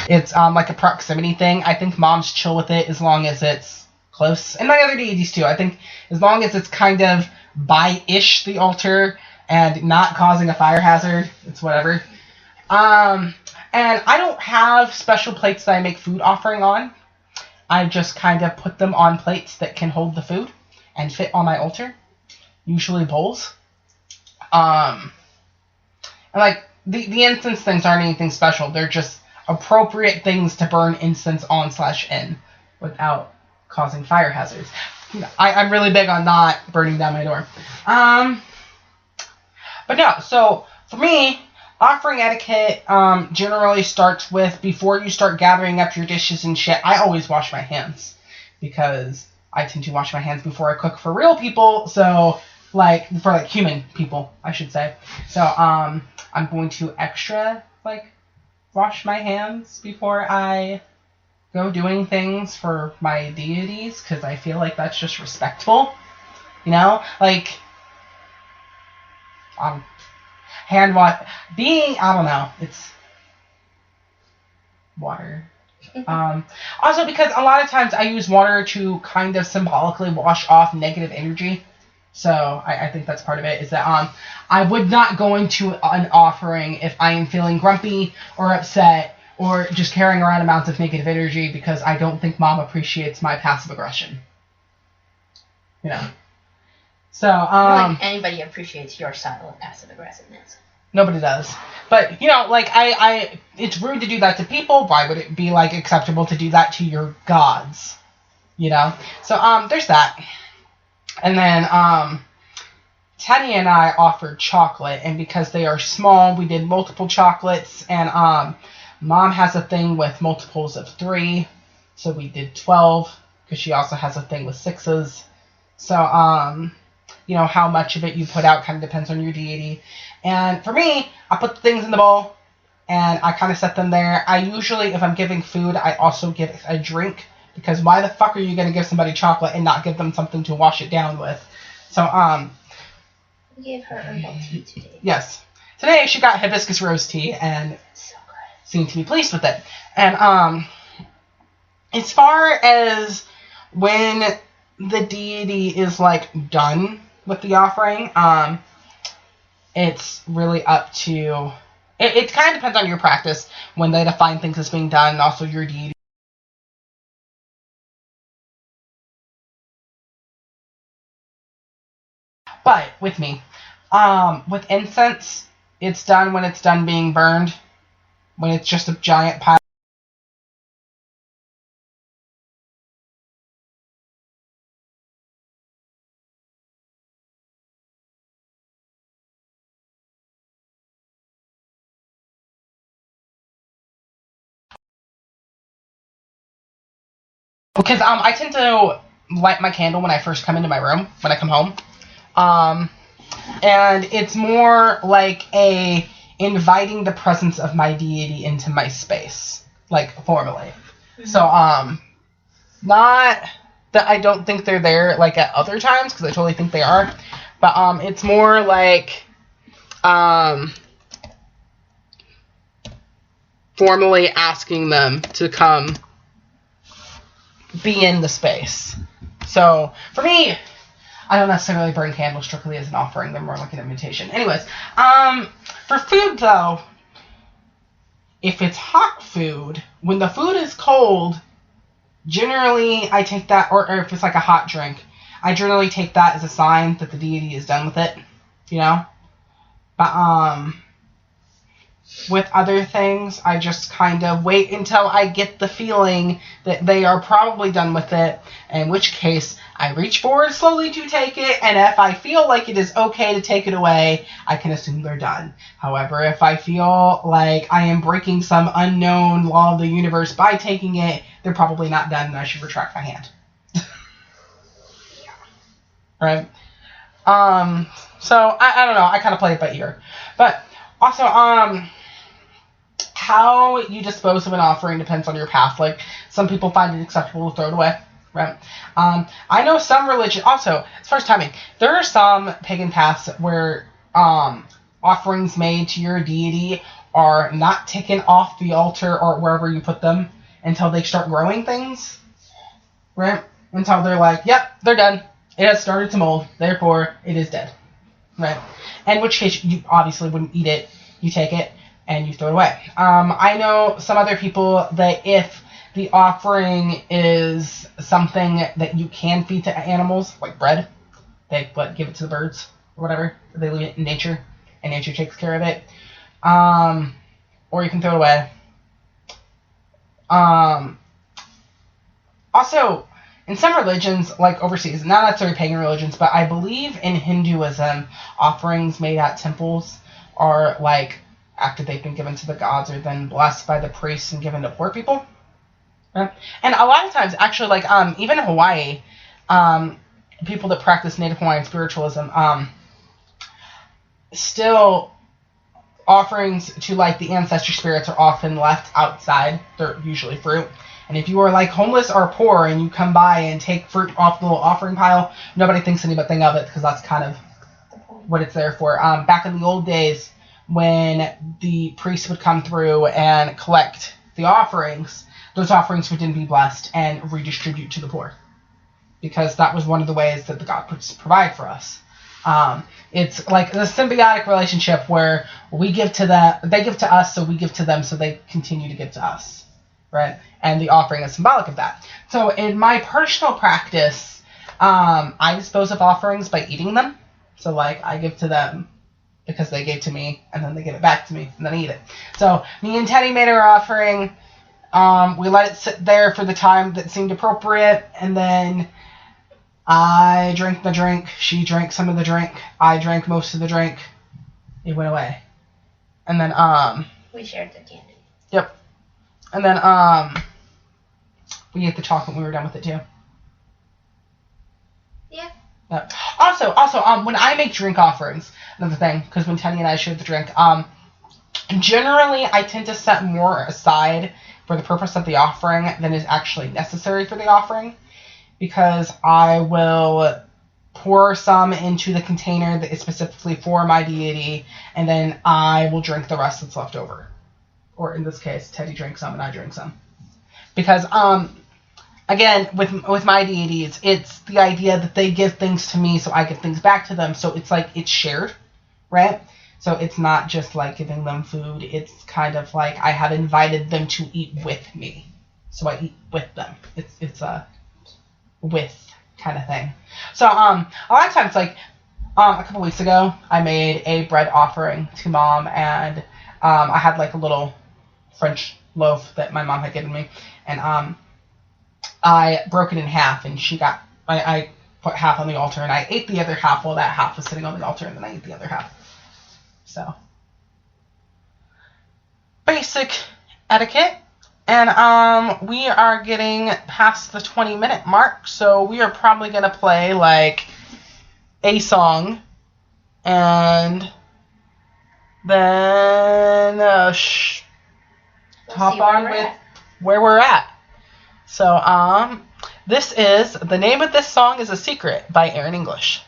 It's like a proximity thing. I think moms chill with it as long as it's close. And my other deities too. I think as long as it's kind of by-ish the altar and not causing a fire hazard, it's whatever. And I don't have special plates that I make food offering on. I just kind of put them on plates that can hold the food and fit on my altar. Usually bowls. And like the incense things aren't anything special. They're just appropriate things to burn incense on/in without causing fire hazards. I'm really big on not burning down my door. But no, so for me, offering etiquette generally starts with, before you start gathering up your dishes and shit, I always wash my hands. Because I tend to wash my hands before I cook for real people, so, like, for, like, human people, I should say. So, I'm going to extra, like, wash my hands before I go doing things for my deities, because I feel like that's just respectful. You know? Like, hand wash, I don't know, it's water. Also, because a lot of times I use water to kind of symbolically wash off negative energy. So I think that's part of it, is that I would not go into an offering if I am feeling grumpy or upset or just carrying around amounts of negative energy, because I don't think Mom appreciates my passive aggression. You know. So I don't think anybody appreciates your style of passive aggressiveness. Nobody does. But, you know, like, it's rude to do that to people. Why would it be, like, acceptable to do that to your gods? You know? So, there's that. And then, Teddy and I offered chocolate, and because they are small, we did multiple chocolates, and, Mom has a thing with multiples of 3, so we did 12, because she also has a thing with 6s. So, you know, how much of it you put out kind of depends on your deity. And for me, I put the things in the bowl, and I kind of set them there. I usually, if I'm giving food, I also give a drink, because why the fuck are you going to give somebody chocolate and not give them something to wash it down with? So, We gave her herbal tea today. Yes. Today, she got hibiscus rose tea, and so good. Seemed to be pleased with it. And, as far as when the deity is, like, done with the offering, it's really up to, it kind of depends on your practice when they define things as being done, and also your deity. But with me, with incense, it's done when it's done being burned, when it's just a giant pile. Because I tend to light my candle when I first come into my room, when I come home. And it's more like a inviting the presence of my deity into my space, like, formally. Mm-hmm. So, not that I don't think they're there, like, at other times, because I totally think they are, but, it's more like, formally asking them to come be in the space. So, for me, I don't necessarily burn candles strictly as an offering. They're more like an invitation. Anyways, for food, though, if it's hot food, when the food is cold, generally I take that, or if it's like a hot drink, I generally take that as a sign that the deity is done with it, you know? But, with other things, I just kind of wait until I get the feeling that they are probably done with it, in which case I reach forward slowly to take it, and if I feel like it is okay to take it away, I can assume they're done. However, if I feel like I am breaking some unknown law of the universe by taking it, they're probably not done, and I should retract my hand. Right? So, I don't know, I kind of play it by ear. But, also, how you dispose of an offering depends on your path. Like, some people find it acceptable to throw it away, right? I know some religion, also, as far as timing, there are some pagan paths where, offerings made to your deity are not taken off the altar or wherever you put them until they start growing things, right? Until they're like, yep, they're done. It has started to mold, therefore it is dead, right? In which case you obviously wouldn't eat it. You take it and you throw it away. I know some other people that if the offering is something that you can feed to animals, like bread, they give it to the birds or whatever. They leave it in nature, and nature takes care of it. Or you can throw it away. Also, in some religions, like overseas, not necessarily pagan religions, but I believe in Hinduism, offerings made at temples are like, after they've been given to the gods, are then blessed by the priests and given to poor people. Right? And a lot of times, actually, like, even in Hawaii, people that practice Native Hawaiian spiritualism, still offerings to, like, the ancestor spirits are often left outside. They're usually fruit. And if you are, like, homeless or poor and you come by and take fruit off the little offering pile, nobody thinks anything of it because that's kind of what it's there for. Back in the old days, when the priests would come through and collect the offerings, those offerings would then be blessed and redistribute to the poor. Because that was one of the ways that the gods provide for us. It's like a symbiotic relationship where we give to them, they give to us, so we give to them, so they continue to give to us. Right? And the offering is symbolic of that. So in my personal practice, I dispose of offerings by eating them. So, like, I give to them because they gave to me, and then they give it back to me, and then I eat it. So me and Teddy made our offering. We let it sit there for the time that seemed appropriate, and then I drank the drink. She drank some of the drink. I drank most of the drink. It went away. And then, we shared the candy. Yep. And then, we ate the chocolate when we were done with it, too. Yeah. Also, when I make drink offerings, another thing, because when Teddy and I shared the drink, generally I tend to set more aside for the purpose of the offering than is actually necessary for the offering, because I will pour some into the container that is specifically for my deity, and then I will drink the rest that's left over. Or in this case, Teddy drank some and I drank some. Because, again, with my deities, it's the idea that they give things to me so I give things back to them. So it's like it's shared, right? So it's not just like giving them food. It's kind of like I have invited them to eat with me. So I eat with them. It's a with kind of thing. So a lot of times, like a couple weeks ago, I made a bread offering to Mom, and I had like a little French loaf that my mom had given me, and I broke it in half, and I put half on the altar, and I ate the other half while that half was sitting on the altar, and then I ate the other half. So, basic etiquette. And we are getting past the 20-minute mark, so we are probably going to play like a song, and then hop on with where we're at. So, the name of this song is A Secret by Aaron English.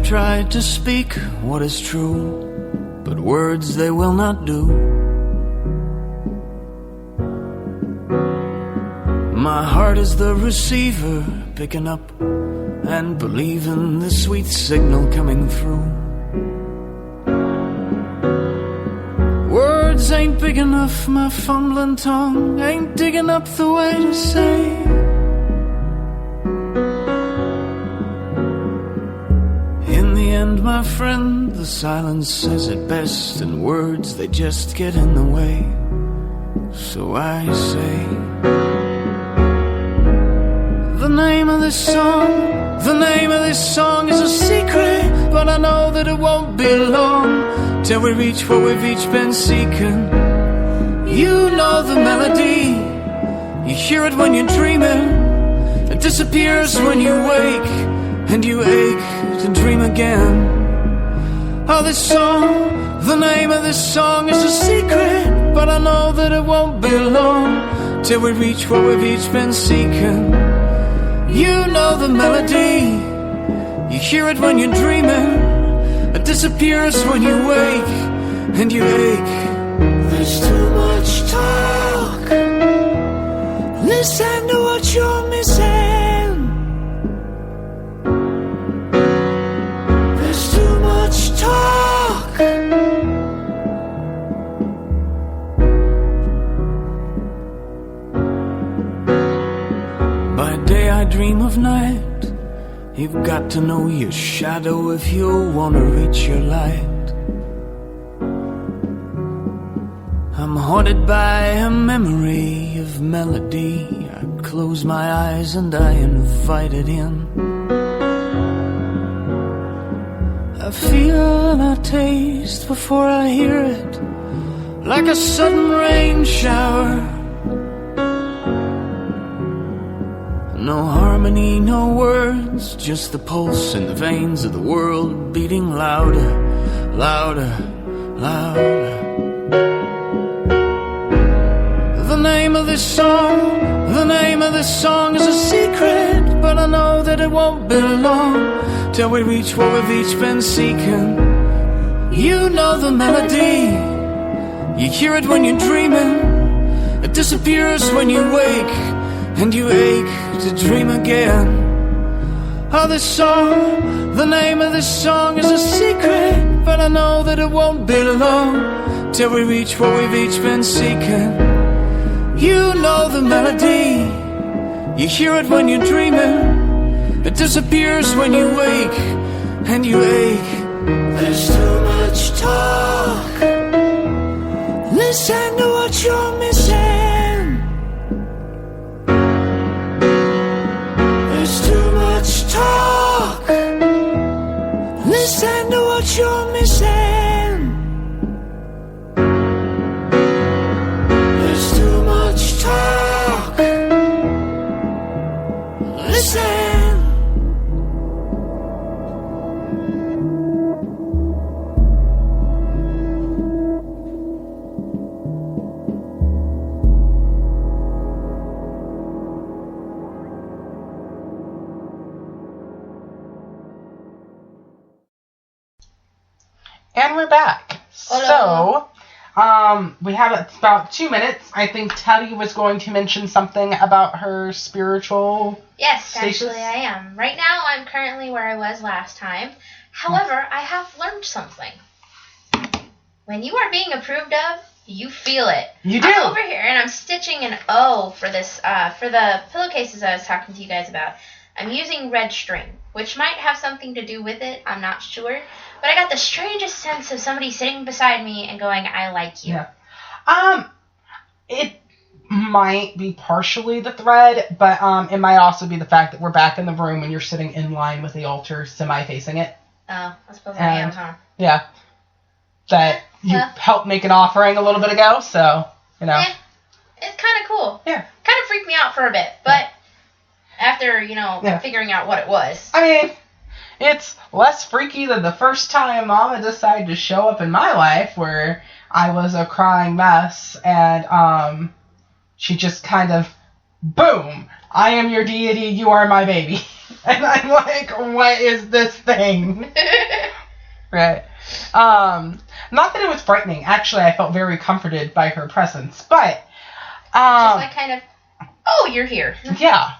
Tried to speak what is true, but words they will not do. My heart is the receiver, picking up and believing the sweet signal coming through. Words ain't big enough, my fumbling tongue ain't digging up the way to say. My friend, the silence says it best, and words, they just get in the way. So I say, the name of this song is a secret, but I know that it won't be long till we reach what we've each been seeking. You know the melody, you hear it when you're dreaming, it disappears when you wake. and you ache to dream again. Oh, this song, the name of this song is a secret, but I know that it won't be long till we reach what we've each been seeking. You know the melody, you hear it when you're dreaming, it disappears when you wake, and you ache. There's too much talk, listen to what you're missing. There's too much talk. By day I dream of night. You've got to know your shadow if you want to reach your light. I'm haunted by a memory of melody. I close my eyes and I invite it in. I feel, I taste before I hear it, like a sudden rain shower. No harmony, no words, just the pulse in the veins of the world beating louder, louder, louder. The name of this song is a secret, but I know that it won't be long till we reach what we've each been seeking. You know the melody, you hear it when you're dreaming, it disappears when you wake, and you ache to dream again. Oh, this song, the name of this song is a secret, but I know that it won't be long till we reach what we've each been seeking. You know the melody, you hear it when you're dreaming, it disappears when you wake, and you ache. There's too much talk, listen to what you're missing. There's too much talk, listen to what you're missing. There's too much talk, listen. And we're back. So, we have about 2 minutes. I think Teddy was going to mention something about her spiritual Yes, status. actually I am. Right now I'm currently where I was last time. However, I have learned something. When you are being approved of, you feel it. You do. I'm over here and I'm stitching an O for this, for the pillowcases I was talking to you guys about. I'm using red string, which might have something to do with it. I'm not sure. But I got the strangest sense of somebody sitting beside me and going, I like you. Yeah. It might be partially the thread, but it might also be the fact that we're back in the room and you're sitting in line with the altar, semi-facing it. Oh, I suppose I am, huh? Yeah. That you helped make an offering a little bit ago, so, you know. Yeah, it's kind of cool. Yeah. Kind of freaked me out for a bit, but after, figuring out what it was. I mean, it's less freaky than the first time Mama decided to show up in my life where I was a crying mess and she just kind of, boom, I am your deity, you are my baby. And I'm like, what is this thing? Right. Not that it was frightening. Actually, I felt very comforted by her presence, but just like kind of, oh, you're here. Yeah.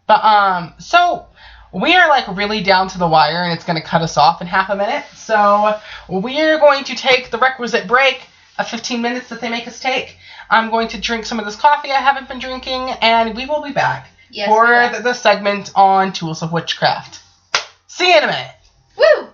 But, so we are like really down to the wire and it's going to cut us off in half a minute. So we're going to take the requisite break of 15 minutes that they make us take. I'm going to drink some of this coffee I haven't been drinking and we will be back for the segment on Tools of Witchcraft. See you in a minute. Woo!